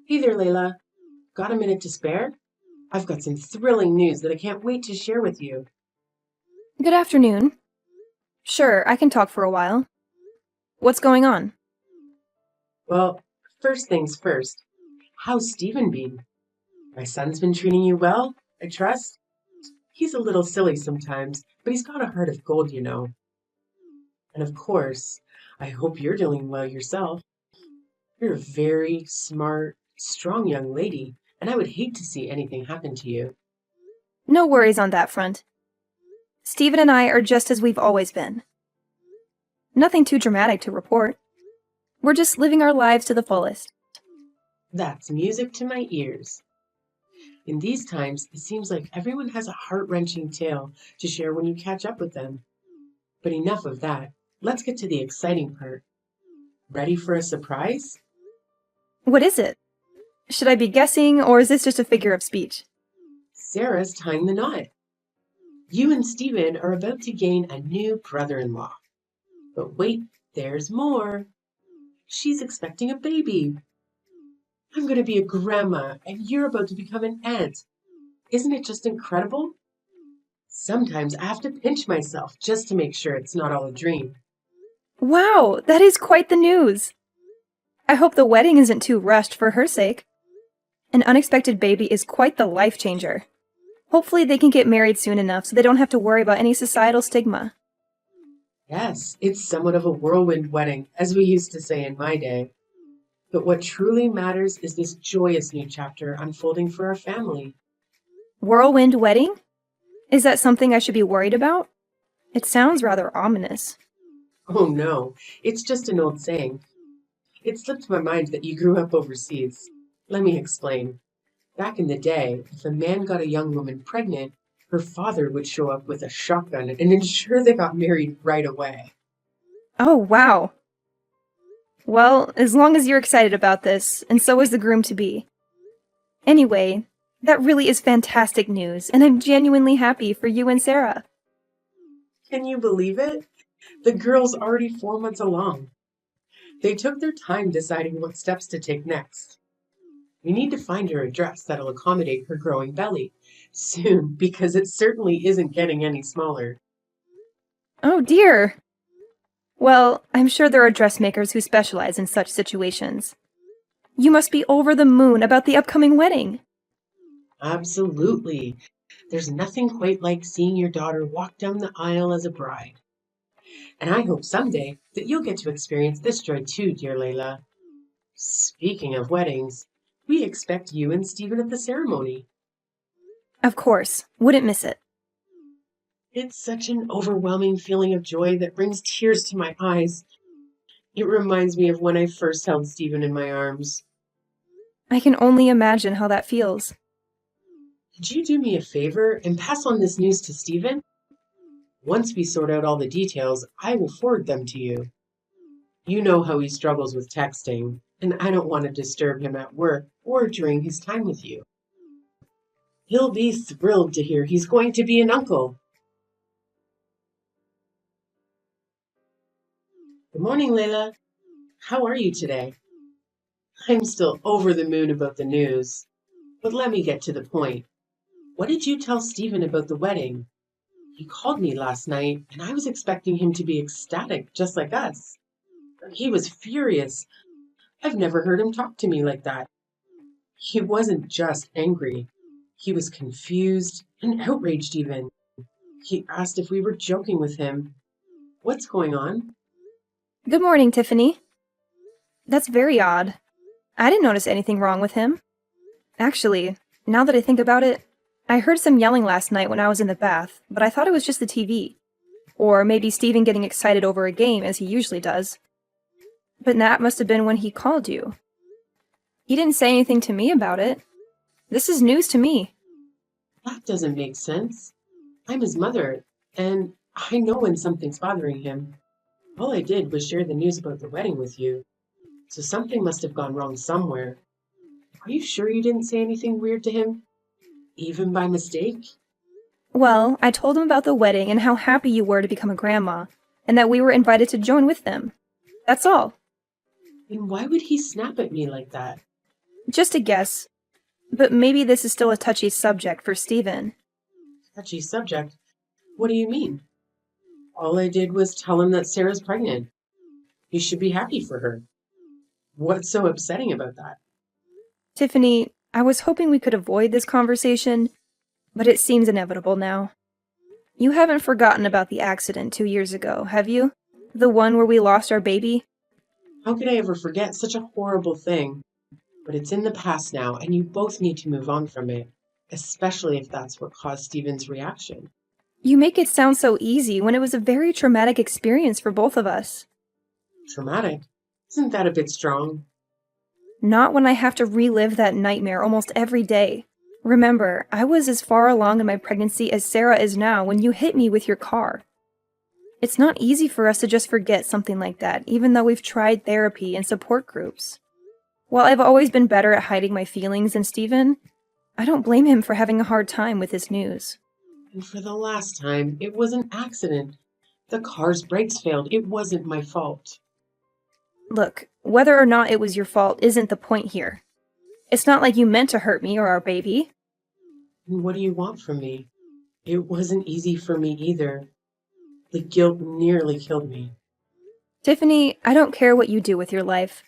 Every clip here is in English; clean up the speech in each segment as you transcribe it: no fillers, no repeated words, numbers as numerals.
Hey there, Layla. Got a minute to spare? I've got some thrilling news that I can't wait to share with you. Good afternoon. Sure, I can talk for a while. What's going on? Well, first things first, how's Stephen been? My son's been treating you well, I trust? He's a little silly sometimes, but he's got a heart of gold, you know. And of course, I hope you're doing well yourself. You're a very smart, strong young lady, and I would hate to see anything happen to you. No worries on that front. Stephen and I are just as we've always been. Nothing too dramatic to report. We're just living our lives to the fullest. That's music to my ears. In these times, it seems like everyone has a heart-wrenching tale to share when you catch up with them. But enough of that. Let's get to the exciting part. Ready for a surprise? What is it? Should I be guessing, or is this just a figure of speech? Sarah's tying the knot. You and Stephen are about to gain a new brother-in-law. But wait, there's more. She's expecting a baby. I'm going to be a grandma, and you're about to become an aunt. Isn't it just incredible? Sometimes I have to pinch myself just to make sure it's not all a dream. Wow, that is quite the news! I hope the wedding isn't too rushed for her sake. An unexpected baby is quite the life changer. Hopefully they can get married soon enough so they don't have to worry about any societal stigma. Yes, it's somewhat of a whirlwind wedding, as we used to say in my day. But what truly matters is this joyous new chapter unfolding for our family. Whirlwind wedding? Is that something I should be worried about? It sounds rather ominous. Oh no, it's just an old saying. It slipped my mind that you grew up overseas. Let me explain. Back in the day, if a man got a young woman pregnant, her father would show up with a shotgun and ensure they got married right away. Oh, wow. Well, as long as you're excited about this, and so is the groom to be. Anyway, that really is fantastic news, and I'm genuinely happy for you and Sarah. Can you believe it? The girl's already 4 months along. They took their time deciding what steps to take next. We need to find her a dress that'll accommodate her growing belly soon because it certainly isn't getting any smaller. Oh dear. Well, I'm sure there are dressmakers who specialize in such situations. You must be over the moon about the upcoming wedding. Absolutely. There's nothing quite like seeing your daughter walk down the aisle as a bride. And I hope someday that you'll get to experience this joy too, dear Layla. Speaking of weddings, we expect you and Stephen at the ceremony. Of course, wouldn't miss it. It's such an overwhelming feeling of joy that brings tears to my eyes. It reminds me of when I first held Stephen in my arms. I can only imagine how that feels. Could you do me a favor and pass on this news to Stephen? Once we sort out all the details, I will forward them to you. You know how he struggles with texting, and I don't want to disturb him at work or during his time with you. He'll be thrilled to hear he's going to be an uncle. Good morning, Layla. How are you today? I'm still over the moon about the news. But let me get to the point. What did you tell Stephen about the wedding? He called me last night, and I was expecting him to be ecstatic, just like us. He was furious. I've never heard him talk to me like that. He wasn't just angry. He was confused and outraged even. He asked if we were joking with him. What's going on? Good morning, Tiffany. That's very odd. I didn't notice anything wrong with him. Actually, now that I think about it, I heard some yelling last night when I was in the bath, but I thought it was just the TV. Or maybe Steven getting excited over a game, as he usually does. But that must have been when he called you. He didn't say anything to me about it. This is news to me. That doesn't make sense. I'm his mother, and I know when something's bothering him. All I did was share the news about the wedding with you, so something must have gone wrong somewhere. Are you sure you didn't say anything weird to him? Even by mistake? Well, I told him about the wedding and how happy you were to become a grandma, and that we were invited to join with them. That's all. Then why would he snap at me like that? Just a guess, but maybe this is still a touchy subject for Stephen. Touchy subject? What do you mean? All I did was tell him that Sarah's pregnant. He should be happy for her. What's so upsetting about that? Tiffany, I was hoping we could avoid this conversation, but it seems inevitable now. You haven't forgotten about the accident 2 years ago, have you? The one where we lost our baby? How could I ever forget such a horrible thing? But it's in the past now, and you both need to move on from it, especially if that's what caused Stephen's reaction. You make it sound so easy when it was a very traumatic experience for both of us. Traumatic? Isn't that a bit strong? Not when I have to relive that nightmare almost every day. Remember, I was as far along in my pregnancy as Sarah is now when you hit me with your car. It's not easy for us to just forget something like that, even though we've tried therapy and support groups. While I've always been better at hiding my feelings than Stephen, I don't blame him for having a hard time with this news. And for the last time, it was an accident. The car's brakes failed. It wasn't my fault. Look, whether or not it was your fault isn't the point here. It's not like you meant to hurt me or our baby. And what do you want from me? It wasn't easy for me either. The guilt nearly killed me. Tiffany, I don't care what you do with your life.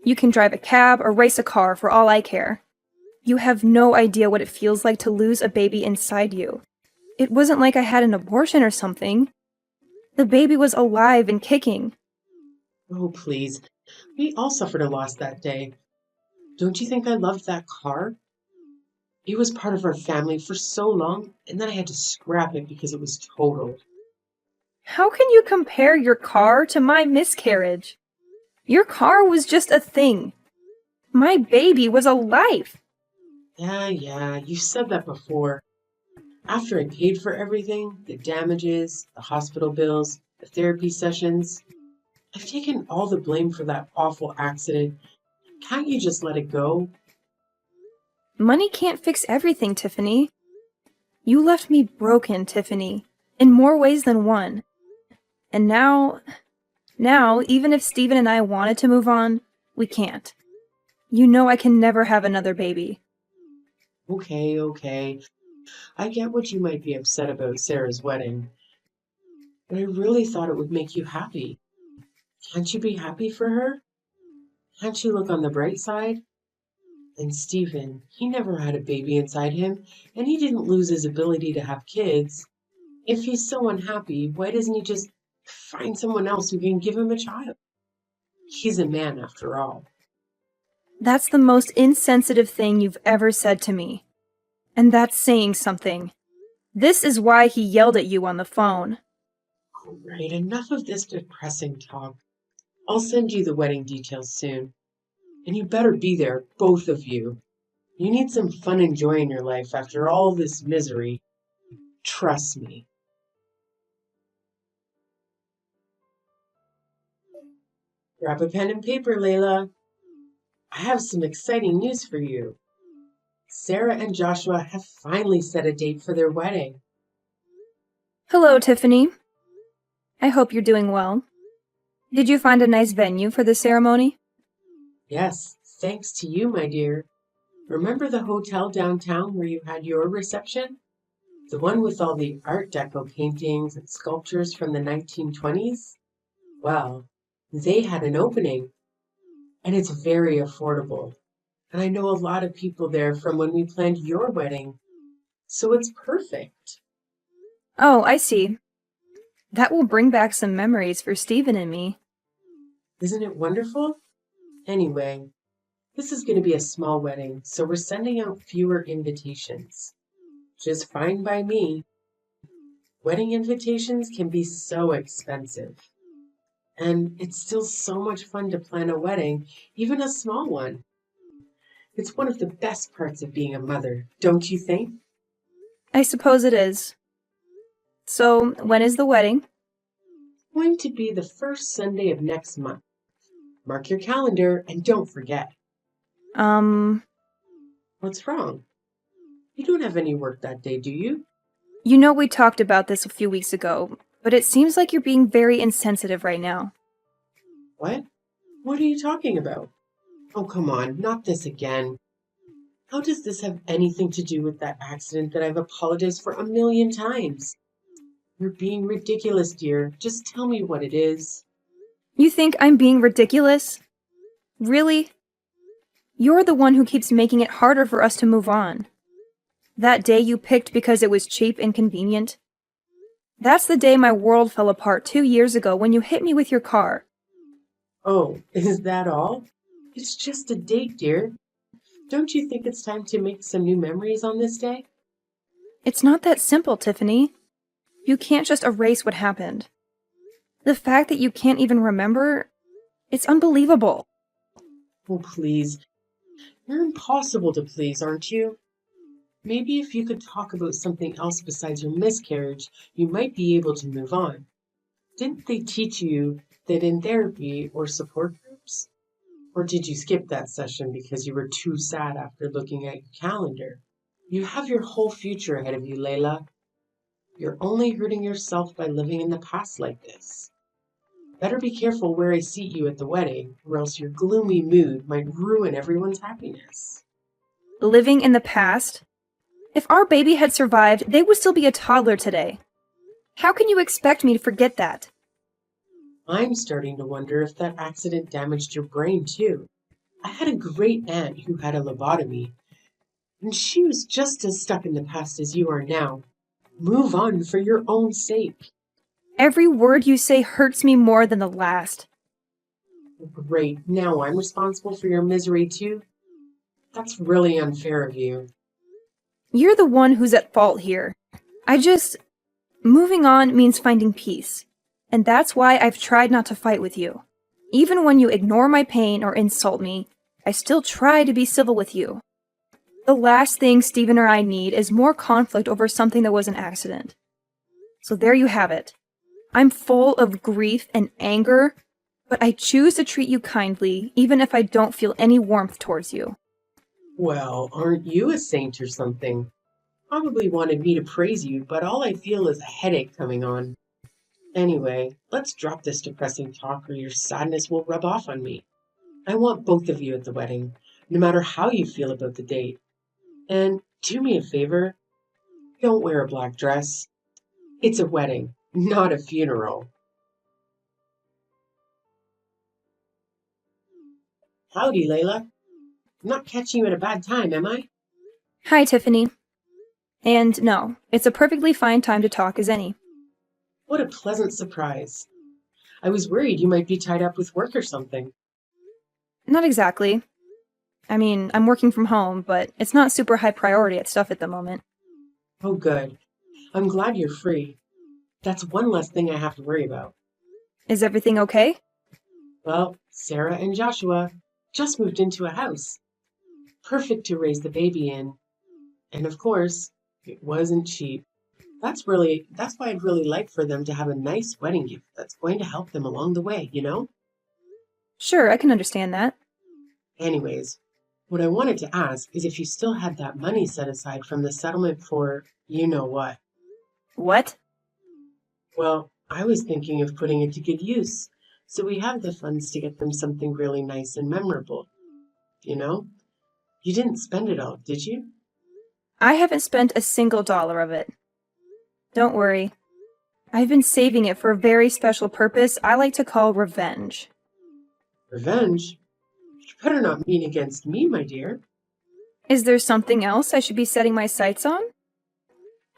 You can drive a cab or race a car for all I care. You have no idea what it feels like to lose a baby inside you. It wasn't like I had an abortion or something. The baby was alive and kicking. Oh, please. We all suffered a loss that day. Don't you think I loved that car? It was part of our family for so long, and then I had to scrap it because it was totaled. How can you compare your car to my miscarriage? Your car was just a thing. My baby was alive. Yeah, you said that before. After I paid for everything, the damages, the hospital bills, the therapy sessions, I've taken all the blame for that awful accident. Can't you just let it go? Money can't fix everything, Tiffany. You left me broken, Tiffany, in more ways than one. And now, even if Stephen and I wanted to move on, we can't. You know I can never have another baby. Okay. I get what you might be upset about Sarah's wedding, but I really thought it would make you happy. Can't you be happy for her? Can't you look on the bright side? And Stephen, he never had a baby inside him, and he didn't lose his ability to have kids. If he's so unhappy, why doesn't he just find someone else who can give him a child? He's a man after all. That's the most insensitive thing you've ever said to me. And that's saying something. This is why he yelled at you on the phone. All right, enough of this depressing talk. I'll send you the wedding details soon. And you better be there, both of you. You need some fun and joy in your life after all this misery. Trust me. Grab a pen and paper, Layla. I have some exciting news for you. Sarah and Joshua have finally set a date for their wedding. Hello, Tiffany. I hope you're doing well. Did you find a nice venue for the ceremony? Yes, thanks to you, my dear. Remember the hotel downtown where you had your reception? The one with all the Art Deco paintings and sculptures from the 1920s? Well, they had an opening, and it's very affordable. And I know a lot of people there from when we planned your wedding, so it's perfect. Oh, I see. That will bring back some memories for Stephen and me. Isn't it wonderful? Anyway, this is going to be a small wedding, so we're sending out fewer invitations. Just fine by me. Wedding invitations can be so expensive. And it's still so much fun to plan a wedding, even a small one. It's one of the best parts of being a mother, don't you think? I suppose it is. So, when is the wedding? Going to be the first Sunday of next month. Mark your calendar and don't forget. What's wrong? You don't have any work that day, do you? You know we talked about this a few weeks ago, but it seems like you're being very insensitive right now. What? What are you talking about? Oh, come on, not this again. How does this have anything to do with that accident that I've apologized for a million times? You're being ridiculous, dear. Just tell me what it is. You think I'm being ridiculous? Really? You're the one who keeps making it harder for us to move on. That day you picked because it was cheap and convenient. That's the day my world fell apart 2 years ago when you hit me with your car. Oh, is that all? It's just a date, dear. Don't you think it's time to make some new memories on this day? It's not that simple, Tiffany. You can't just erase what happened. The fact that you can't even remember, it's unbelievable. Oh, please. You're impossible to please, aren't you? Maybe if you could talk about something else besides your miscarriage, you might be able to move on. Didn't they teach you that in therapy or support groups? Or did you skip that session because you were too sad after looking at your calendar? You have your whole future ahead of you, Layla. You're only hurting yourself by living in the past like this. Better be careful where I seat you at the wedding, or else your gloomy mood might ruin everyone's happiness. Living in the past? If our baby had survived, they would still be a toddler today. How can you expect me to forget that? I'm starting to wonder if that accident damaged your brain too. I had a great aunt who had a lobotomy, and she was just as stuck in the past as you are now. Move on for your own sake. Every word you say hurts me more than the last. Great, now I'm responsible for your misery too? That's really unfair of you. You're the one who's at fault here. Moving on means finding peace. And that's why I've tried not to fight with you. Even when you ignore my pain or insult me, I still try to be civil with you. The last thing Stephen or I need is more conflict over something that was an accident. So there you have it. I'm full of grief and anger, but I choose to treat you kindly, even if I don't feel any warmth towards you. Well, aren't you a saint or something? Probably wanted me to praise you, but all I feel is a headache coming on. Anyway, let's drop this depressing talk or your sadness will rub off on me. I want both of you at the wedding, no matter how you feel about the date. And do me a favor, don't wear a black dress. It's a wedding, not a funeral. Howdy, Layla. I'm not catching you at a bad time, am I? Hi, Tiffany. And no, it's a perfectly fine time to talk as any. What a pleasant surprise. I was worried you might be tied up with work or something. Not exactly. I mean, I'm working from home, but it's not super high priority at stuff at the moment. Oh, good. I'm glad you're free. That's one less thing I have to worry about. Is everything okay? Well, Sarah and Joshua just moved into a house. Perfect to raise the baby in. And of course, it wasn't cheap. That's why I'd really like for them to have a nice wedding gift that's going to help them along the way, you know? Sure, I can understand that. Anyways, what I wanted to ask is if you still had that money set aside from the settlement for you know what. What? Well, I was thinking of putting it to good use, so we have the funds to get them something really nice and memorable. You know? You didn't spend it all, did you? I haven't spent a single dollar of it. Don't worry. I've been saving it for a very special purpose I like to call revenge. Revenge? You better not mean against me, my dear. Is there something else I should be setting my sights on?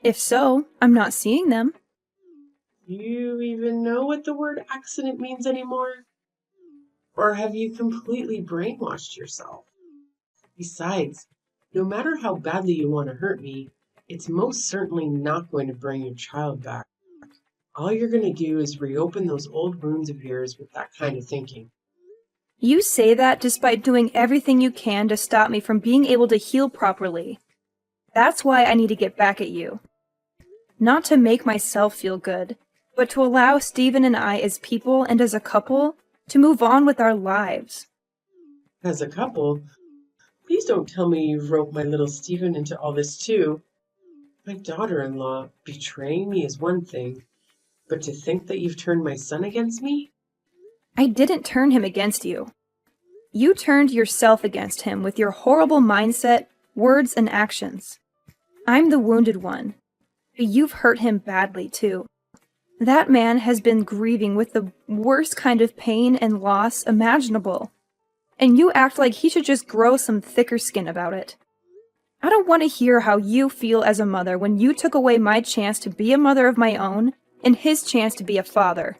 If so, I'm not seeing them. You even know what the word accident means anymore? Or have you completely brainwashed yourself? Besides, no matter how badly you want to hurt me, it's most certainly not going to bring your child back. All you're going to do is reopen those old wounds of yours with that kind of thinking. You say that despite doing everything you can to stop me from being able to heal properly. That's why I need to get back at you. Not to make myself feel good, but to allow Stephen and I as people and as a couple to move on with our lives. As a couple, please don't tell me you've roped my little Stephen into all this too. My daughter-in-law betraying me is one thing, but to think that you've turned my son against me? I didn't turn him against you. You turned yourself against him with your horrible mindset, words, and actions. I'm the wounded one, but you've hurt him badly, too. That man has been grieving with the worst kind of pain and loss imaginable, and you act like he should just grow some thicker skin about it. I don't want to hear how you feel as a mother when you took away my chance to be a mother of my own and his chance to be a father.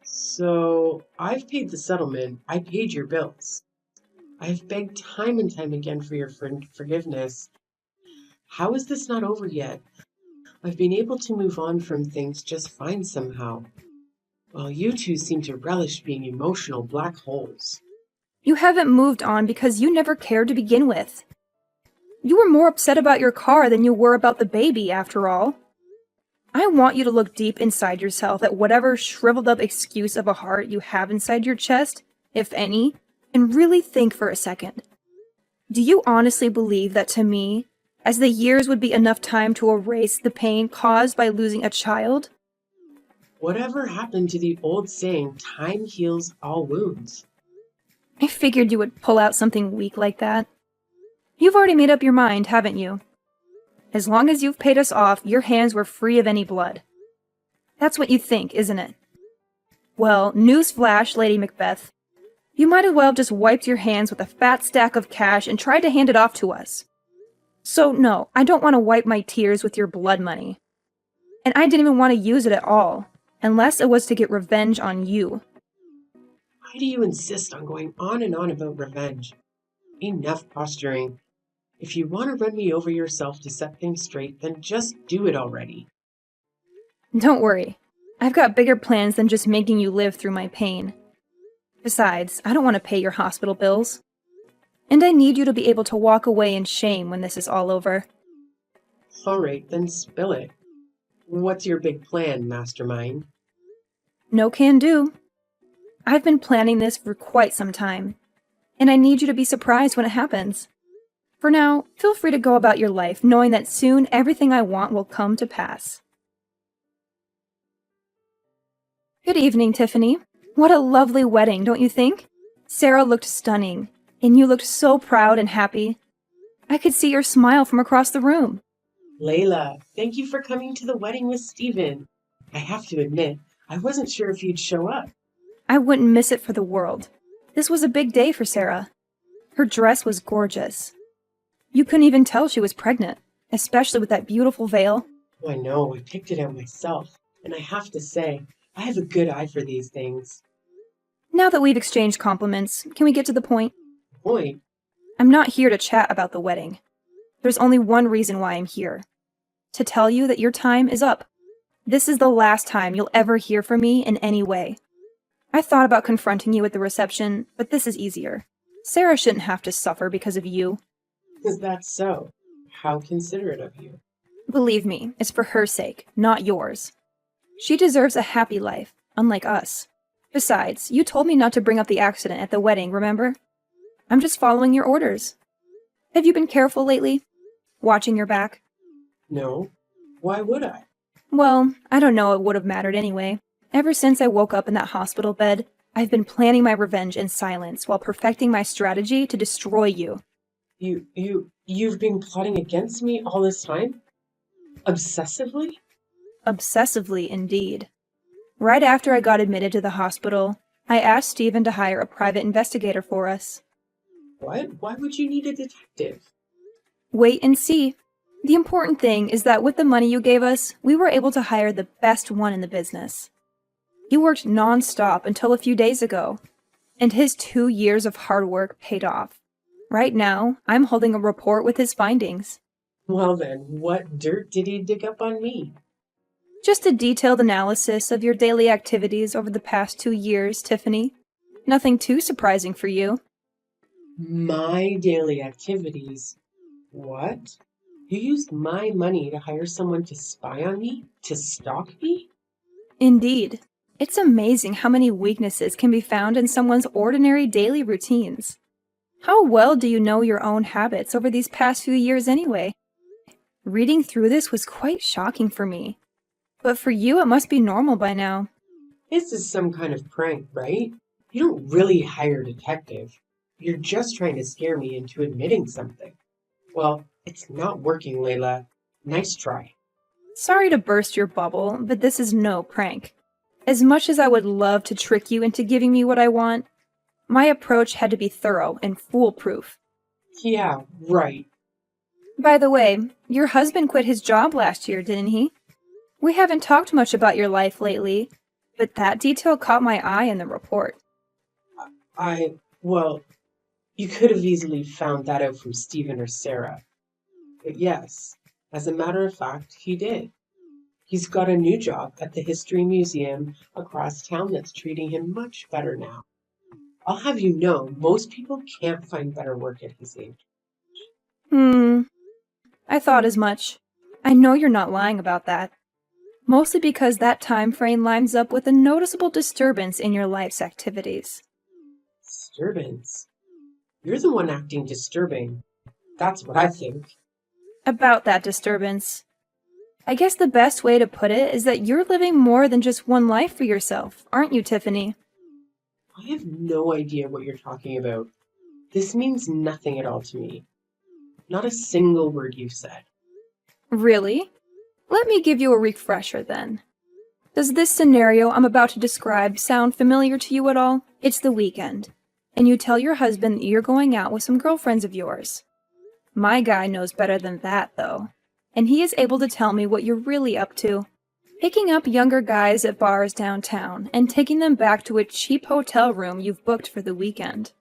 So, I've paid the settlement. I paid your bills. I've begged time and time again for your forgiveness. How is this not over yet? I've been able to move on from things just fine somehow, while you two seem to relish being emotional black holes. You haven't moved on because you never cared to begin with. You were more upset about your car than you were about the baby, after all. I want you to look deep inside yourself at whatever shriveled up excuse of a heart you have inside your chest, if any, and really think for a second. Do you honestly believe that to me, as the years would be enough time to erase the pain caused by losing a child? Whatever happened to the old saying, time heals all wounds? I figured you would pull out something weak like that. You've already made up your mind, haven't you? As long as you've paid us off, your hands were free of any blood. That's what you think, isn't it? Well, newsflash, Lady Macbeth. You might as well have just wiped your hands with a fat stack of cash and tried to hand it off to us. So no, I don't want to wipe my tears with your blood money. And I didn't even want to use it at all, unless it was to get revenge on you. Why do you insist on going on and on about revenge? Enough posturing. If you want to run me over yourself to set things straight, then just do it already. Don't worry. I've got bigger plans than just making you live through my pain. Besides, I don't want to pay your hospital bills. And I need you to be able to walk away in shame when this is all over. All right, then spill it. What's your big plan, mastermind? No can do. I've been planning this for quite some time, and I need you to be surprised when it happens. For now, feel free to go about your life knowing that soon everything I want will come to pass. Good evening, Tiffany. What a lovely wedding, don't you think? Sarah looked stunning, and you looked so proud and happy. I could see your smile from across the room. Layla, thank you for coming to the wedding with Stephen. I have to admit, I wasn't sure if you'd show up. I wouldn't miss it for the world. This was a big day for Sarah. Her dress was gorgeous. You couldn't even tell she was pregnant, especially with that beautiful veil. Oh, I know, I picked it out myself, and I have to say, I have a good eye for these things. Now that we've exchanged compliments, can we get to the point? Point? I'm not here to chat about the wedding. There's only one reason why I'm here. To tell you that your time is up. This is the last time you'll ever hear from me in any way. I thought about confronting you at the reception, but this is easier. Sarah shouldn't have to suffer because of you. Is that so? How considerate of you. Believe me, it's for her sake, not yours. She deserves a happy life, unlike us. Besides, you told me not to bring up the accident at the wedding, remember? I'm just following your orders. Have you been careful lately? Watching your back? No. Why would I? Well, I don't know it would have mattered anyway. Ever since I woke up in that hospital bed, I've been planning my revenge in silence while perfecting my strategy to destroy you. You've been plotting against me all this time? Obsessively? Obsessively, indeed. Right after I got admitted to the hospital, I asked Stephen to hire a private investigator for us. What? Why would you need a detective? Wait and see. The important thing is that with the money you gave us, we were able to hire the best one in the business. He worked non-stop until a few days ago, and his 2 years of hard work paid off. Right now, I'm holding a report with his findings. Well then, what dirt did he dig up on me? Just a detailed analysis of your daily activities over the past 2 years, Tiffany. Nothing too surprising for you. My daily activities? What? You used my money to hire someone to spy on me? To stalk me? Indeed. It's amazing how many weaknesses can be found in someone's ordinary daily routines. How well do you know your own habits over these past few years anyway? Reading through this was quite shocking for me. But for you, it must be normal by now. This is some kind of prank, right? You don't really hire a detective. You're just trying to scare me into admitting something. Well, it's not working, Layla. Nice try. Sorry to burst your bubble, but this is no prank. As much as I would love to trick you into giving me what I want, my approach had to be thorough and foolproof. Yeah, right. By the way, your husband quit his job last year, didn't he? We haven't talked much about your life lately, but that detail caught my eye in the report. Well, you could have easily found that out from Stephen or Sarah. But yes, as a matter of fact, he did. He's got a new job at the History Museum across town that's treating him much better now. I'll have you know, most people can't find better work at his age. I thought as much. I know you're not lying about that. Mostly because that time frame lines up with a noticeable disturbance in your life's activities. Disturbance? You're the one acting disturbing. That's what I think. About that disturbance. I guess the best way to put it is that you're living more than just one life for yourself, aren't you, Tiffany? I have no idea what you're talking about. This means nothing at all to me. Not a single word you said. Really? Let me give you a refresher then. Does this scenario I'm about to describe sound familiar to you at all? It's the weekend, and you tell your husband that you're going out with some girlfriends of yours. My guy knows better than that, though, and he is able to tell me what you're really up to. Picking up younger guys at bars downtown and taking them back to a cheap hotel room you've booked for the weekend.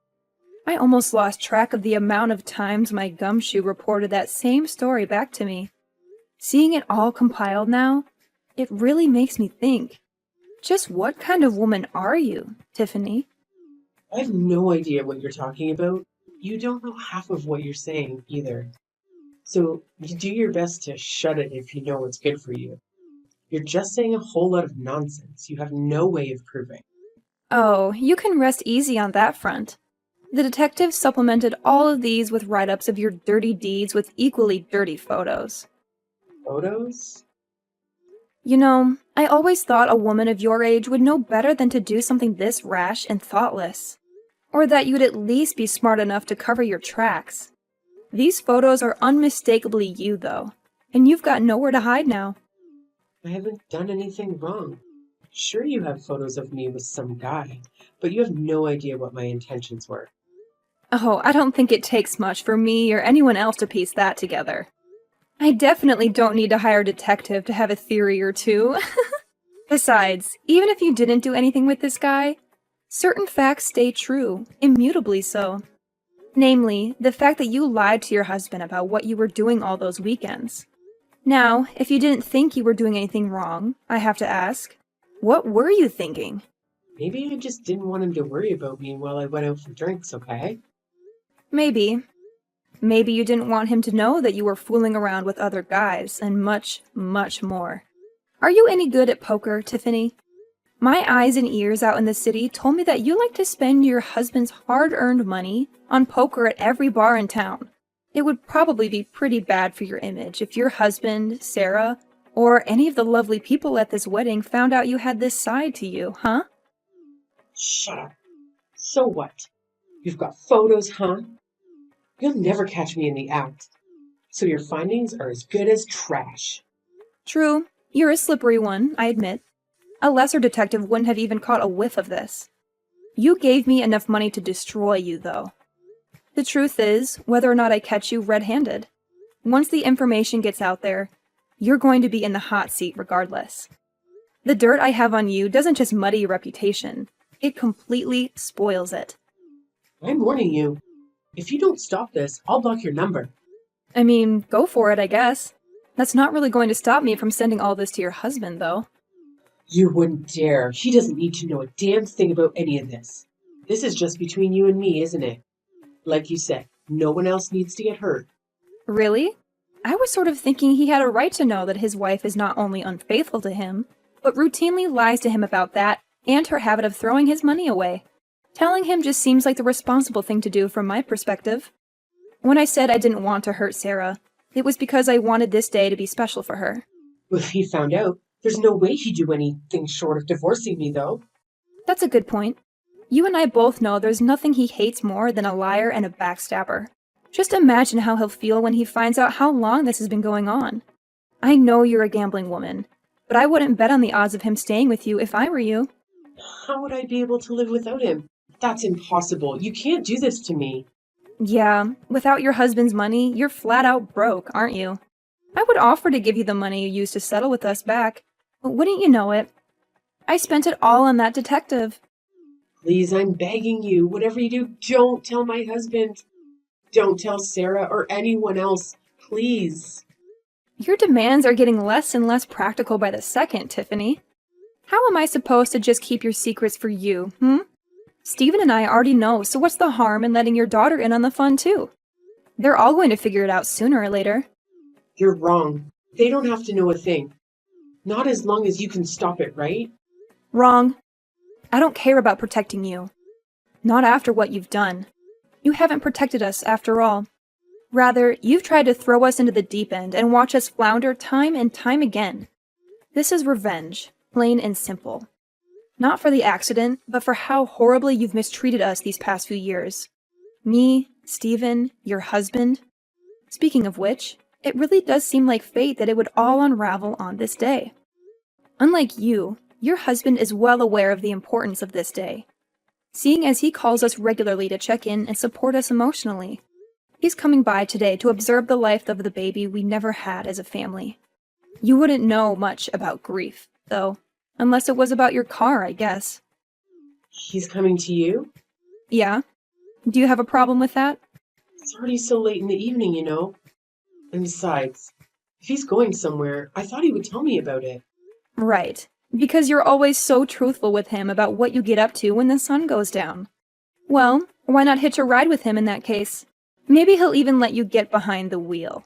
I almost lost track of the amount of times my gumshoe reported that same story back to me. Seeing it all compiled now, it really makes me think. Just what kind of woman are you, Tiffany? I have no idea what you're talking about. You don't know half of what you're saying, either. So you do your best to shut it if you know what's good for you. You're just saying a whole lot of nonsense you have no way of proving. Oh, you can rest easy on that front. The detective supplemented all of these with write-ups of your dirty deeds with equally dirty photos. Photos? You know, I always thought a woman of your age would know better than to do something this rash and thoughtless. Or that you'd at least be smart enough to cover your tracks. These photos are unmistakably you, though, and you've got nowhere to hide now. I haven't done anything wrong. Sure, you have photos of me with some guy, but you have no idea what my intentions were. Oh, I don't think it takes much for me or anyone else to piece that together. I definitely don't need to hire a detective to have a theory or two. Besides, even if you didn't do anything with this guy, certain facts stay true, immutably so. Namely, the fact that you lied to your husband about what you were doing all those weekends. Now, if you didn't think you were doing anything wrong, I have to ask, what were you thinking? Maybe I just didn't want him to worry about me while I went out for drinks, okay? Maybe. Maybe you didn't want him to know that you were fooling around with other guys, and much, much more. Are you any good at poker, Tiffany? My eyes and ears out in the city told me that you like to spend your husband's hard-earned money on poker at every bar in town. It would probably be pretty bad for your image if your husband, Sarah, or any of the lovely people at this wedding found out you had this side to you, huh? Shut up. So what? You've got photos, huh? You'll never catch me in the act. So your findings are as good as trash. True, you're a slippery one, I admit. A lesser detective wouldn't have even caught a whiff of this. You gave me enough money to destroy you, though. The truth is, whether or not I catch you red-handed, once the information gets out there, you're going to be in the hot seat regardless. The dirt I have on you doesn't just muddy your reputation, it completely spoils it. I'm warning you. If you don't stop this, I'll block your number. I mean, go for it, I guess. That's not really going to stop me from sending all this to your husband, though. You wouldn't dare. He doesn't need to know a damn thing about any of this. This is just between you and me, isn't it? Like you said, no one else needs to get hurt. Really? I was sort of thinking he had a right to know that his wife is not only unfaithful to him, but routinely lies to him about that and her habit of throwing his money away. Telling him just seems like the responsible thing to do from my perspective. When I said I didn't want to hurt Sarah, it was because I wanted this day to be special for her. Well, if he found out, there's no way he'd do anything short of divorcing me, though. That's a good point. You and I both know there's nothing he hates more than a liar and a backstabber. Just imagine how he'll feel when he finds out how long this has been going on. I know you're a gambling woman, but I wouldn't bet on the odds of him staying with you if I were you. How would I be able to live without him? That's impossible. You can't do this to me. Yeah, without your husband's money, you're flat out broke, aren't you? I would offer to give you the money you used to settle with us back, but wouldn't you know it? I spent it all on that detective. Please, I'm begging you. Whatever you do, don't tell my husband. Don't tell Sarah or anyone else. Please. Your demands are getting less and less practical by the second, Tiffany. How am I supposed to just keep your secrets for you, Stephen and I already know, so what's the harm in letting your daughter in on the fun too? They're all going to figure it out sooner or later. You're wrong. They don't have to know a thing. Not as long as you can stop it, right? Wrong. I don't care about protecting you. Not after what you've done. You haven't protected us after all. Rather, you've tried to throw us into the deep end and watch us flounder time and time again. This is revenge, plain and simple. Not for the accident, but for how horribly you've mistreated us these past few years. Me, Stephen, your husband. Speaking of which, it really does seem like fate that it would all unravel on this day. Unlike you, your husband is well aware of the importance of this day, seeing as he calls us regularly to check in and support us emotionally. He's coming by today to observe the life of the baby we never had as a family. You wouldn't know much about grief, though, unless it was about your car, I guess. He's coming to you? Yeah? Do you have a problem with that? It's already so late in the evening, you know. And besides, if he's going somewhere, I thought he would tell me about it. Right. Because you're always so truthful with him about what you get up to when the sun goes down. Well, why not hitch a ride with him in that case? Maybe he'll even let you get behind the wheel.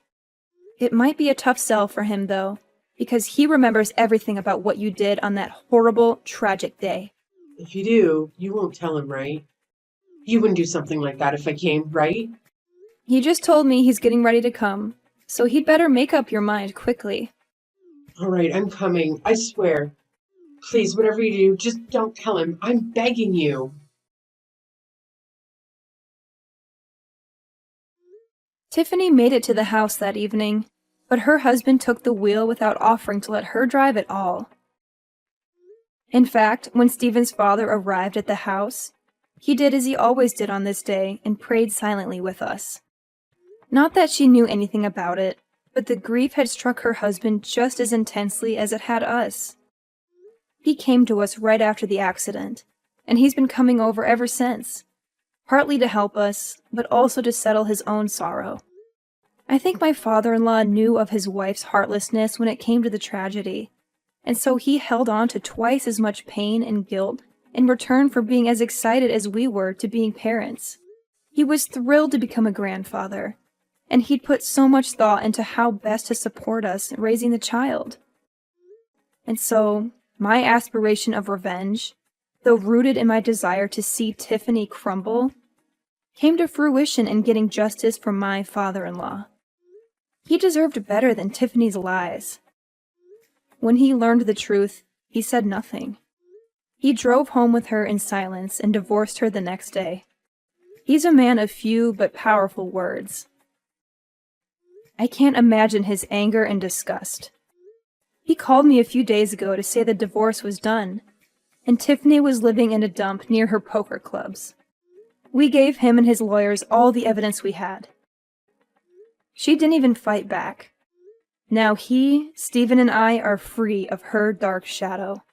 It might be a tough sell for him, though, because he remembers everything about what you did on that horrible, tragic day. If you do, you won't tell him, right? You wouldn't do something like that if I came, right? He just told me he's getting ready to come, so he'd better make up your mind quickly. All right, I'm coming. I swear. Please, whatever you do, just don't tell him. I'm begging you. Tiffany made it to the house that evening, but her husband took the wheel without offering to let her drive at all. In fact, when Stephen's father arrived at the house, he did as he always did on this day and prayed silently with us. Not that she knew anything about it, but the grief had struck her husband just as intensely as it had us. He came to us right after the accident, and he's been coming over ever since, partly to help us, but also to settle his own sorrow. I think my father-in-law knew of his wife's heartlessness when it came to the tragedy, and so he held on to twice as much pain and guilt in return for being as excited as we were to being parents. He was thrilled to become a grandfather, and he'd put so much thought into how best to support us raising the child. And so, my aspiration of revenge, though rooted in my desire to see Tiffany crumble, came to fruition in getting justice for my father-in-law. He deserved better than Tiffany's lies. When he learned the truth, he said nothing. He drove home with her in silence and divorced her the next day. He's a man of few but powerful words. I can't imagine his anger and disgust. He called me a few days ago to say the divorce was done, and Tiffany was living in a dump near her poker clubs. We gave him and his lawyers all the evidence we had. She didn't even fight back. Now he, Stephen, and I are free of her dark shadow.